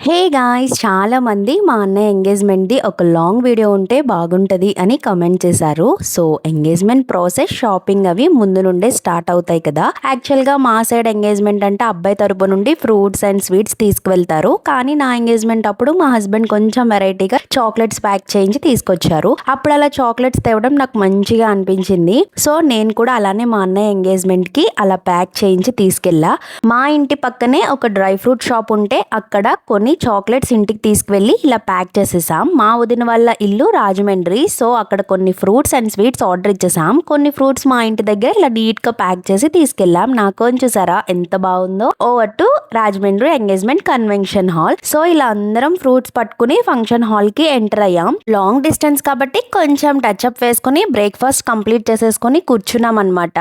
Hey guys, చాలా మంది మా అన్నయ్య ఎంగేజ్మెంట్ది ఒక లాంగ్ వీడియో ఉంటే బాగుంటుంది అని కమెంట్ చేశారు. సో ఎంగేజ్మెంట్ ప్రాసెస్, షాపింగ్ అవి ముందు నుండే స్టార్ట్ అవుతాయి కదా. యాక్చువల్గా మా సైడ్ ఎంగేజ్మెంట్ అంటే అబ్బాయి తరపు నుండి ఫ్రూట్స్ అండ్ స్వీట్స్ తీసుకువెళ్తారు. కానీ నా ఎంగేజ్మెంట్ అప్పుడు మా హస్బెండ్ కొంచెం వెరైటీగా చాక్లెట్స్ ప్యాక్ చేయించి తీసుకొచ్చారు. అప్పుడు అలా చాక్లెట్స్ తేవడం నాకు మంచిగా అనిపించింది. సో నేను కూడా అలానే మా అన్నయ్య ఎంగేజ్మెంట్ కి అలా ప్యాక్ చేయించి తీసుకెళ్ళా. మా ఇంటి పక్కనే ఒక డ్రై ఫ్రూట్ షాప్ ఉంటే అక్కడ కొన్ని చాక్లెట్స్ ఇంటికి తీసుకువెళ్ళి ఇలా ప్యాక్ చేసేసాం. మా వదిన వాళ్ళ ఇల్లు రాజమండ్రి. సో అక్కడ కొన్ని ఫ్రూట్స్ అండ్ స్వీట్స్ ఆర్డర్ ఇచ్చేసాం. కొన్ని ఫ్రూట్స్ మా ఇంటి దగ్గర ఇలా నీట్ గా ప్యాక్ చేసి తీసుకెళ్ళాం. నాకు చూసారా ఎంత బాగుందో. Over to Rajahmundry engagement convention hall. So ఇలా అందరం ఫ్రూట్స్ పట్టుకుని ఫంక్షన్ హాల్ కి ఎంటర్ అయ్యాం. లాంగ్ డిస్టెన్స్ కాబట్టి కొంచెం టచ్ అప్ వేసుకుని బ్రేక్ఫాస్ట్ కంప్లీట్ చేసేసుకుని కూర్చున్నాం అనమాట.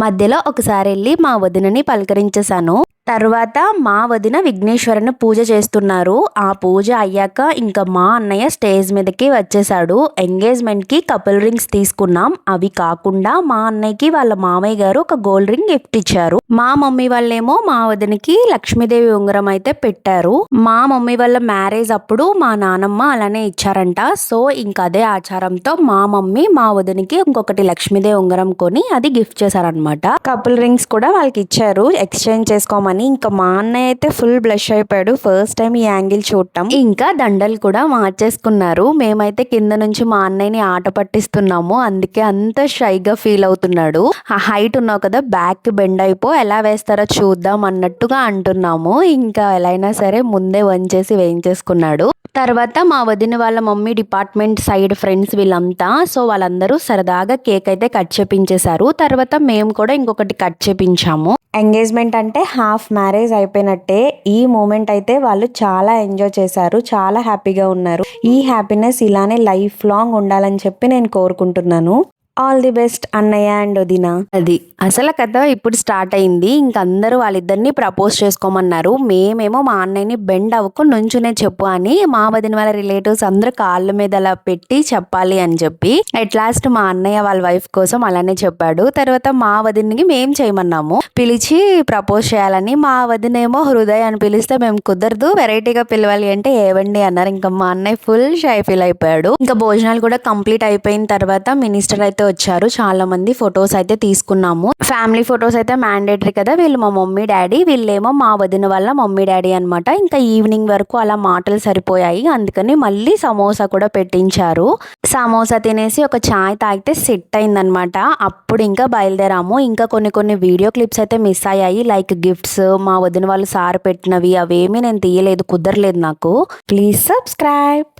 మధ్యలో ఒకసారి వెళ్ళి మా వదినని పలకరించేశాను. తర్వాత మా వదిన విఘ్నేశ్వరుని పూజ చేస్తున్నారు. ఆ పూజ అయ్యాక ఇంకా మా అన్నయ్య స్టేజ్ మీదకి వచ్చేసాడు. ఎంగేజ్మెంట్ కి కపుల్ రింగ్స్ తీసుకున్నాం. అవి కాకుండా మా అన్నయ్యకి వాళ్ళ మామయ్య గారు ఒక గోల్డ్ రింగ్ గిఫ్ట్ ఇచ్చారు. మా మమ్మీ వాళ్ళేమో మా వదినకి లక్ష్మీదేవి ఉంగరం అయితే పెట్టారు. మా మమ్మీ వాళ్ళ మ్యారేజ్ అప్పుడు మా నానమ్మ అలానే ఇచ్చారంట. సో ఇంకా అదే ఆచారంతో మా మమ్మీ మా వదినకి ఇంకొకటి లక్ష్మీదేవి ఉంగరం కొని అది గిఫ్ట్ చేశారనమాట. కపుల్ రింగ్స్ కూడా వాళ్ళకి ఇచ్చారు ఎక్స్చేంజ్ చేసుకోమని. ఇంకా మా అన్నయ్య అయితే ఫుల్ బ్లష్ అయిపోయాడు ఫస్ట్ టైం ఈ యాంగిల్ చూడటం. ఇంకా దండలు కూడా మార్చేసుకున్నారు. మేమైతే కింద నుంచి మా అన్నయ్యని ఆట పట్టిస్తున్నాము. అందుకే అంత షైగా ఫీల్ అవుతున్నాడు. ఆ హైట్ ఉన్నావు కదా, బ్యాక్ బెండ్ అయిపో, ఎలా వేస్తారో చూద్దాం అన్నట్టుగా అంటున్నాము. ఇంకా ఎలా అయినా సరే ముందే వంచేసి వేయించేసుకున్నాడు. తర్వాత మా వదిన వాళ్ళ మమ్మీ డిపార్ట్మెంట్ సైడ్ ఫ్రెండ్స్ వీళ్ళంతా. సో వాళ్ళందరూ సరదాగా కేక్ అయితే కట్ చేపించేశారు. తర్వాత మేము కూడా ఇంకొకటి కట్ చేపించాము. ఎంగేజ్మెంట్ అంటే హాఫ్ మ్యారేజ్ అయిపోయినట్టే. ఈ మూమెంట్ అయితే వాళ్ళు చాలా ఎంజాయ్ చేశారు, చాలా హ్యాపీగా ఉన్నారు. ఈ హ్యాపీనెస్ ఇలానే లైఫ్ లాంగ్ ఉండాలని చెప్పి నేను కోరుకుంటున్నాను. ఆల్ ది బెస్ట్ అన్నయ్య అండ్ వదిన. అది అసలు కథ ఇప్పుడు స్టార్ట్ అయింది. ఇంకందరూ వాళ్ళిద్దరిని ప్రపోజ్ చేసుకోమన్నారు. మేమేమో మా అన్నయ్యని బెండ్ అవ్వకు నుంచునే చెప్పు అని మా వదిన వాళ్ళ రిలేటివ్స్ అందరూ కాళ్ళ మీద అలా పెట్టి చెప్పాలి అని చెప్పి అట్ లాస్ట్ మా అన్నయ్య వాళ్ళ వైఫ్ కోసం అలానే చెప్పాడు. తర్వాత మా వదినకి మేము చేయమన్నాము, పిలిచి ప్రపోజ్ చేయాలని. మా వదినేమో హృదయ్ అని పిలిస్తే మేము కుదరదు, వెరైటీగా పిలవాలి అంటే ఏవండి అన్నారు. ఇంకా మా అన్నయ్య ఫుల్ షై ఫీల్ అయిపోయాడు. ఇంకా భోజనాలు కూడా కంప్లీట్ అయిపోయిన తర్వాత మినిస్టర్ అయితే వచ్చారు. చాలా మంది ఫొటోస్ అయితే తీసుకున్నాము. ఫ్యామిలీ ఫొటోస్ అయితే మ్యాండేటరీ కదా. వీళ్ళు మా మమ్మీ డాడీ, వీళ్ళేమో మా వదిన వాళ్ళ మమ్మీ డాడీ అనమాట. ఇంకా ఈవినింగ్ వరకు అలా మాటలు సరిపోయాయి. అందుకని మళ్ళీ సమోసా కూడా పెట్టించారు. సమోసా తినేసి ఒక చాయ్ తాగితే సెట్ అయిందనమాట. అప్పుడు ఇంకా బయలుదేరాము. ఇంకా కొన్ని వీడియో క్లిప్స్ అయితే మిస్ అయ్యాయి. లైక్ గిఫ్ట్స్, మా వదిన వాళ్ళు సార్ పెట్టినవి, అవేమీ నేను తీయలేదు, కుదరలేదు నాకు. Please subscribe.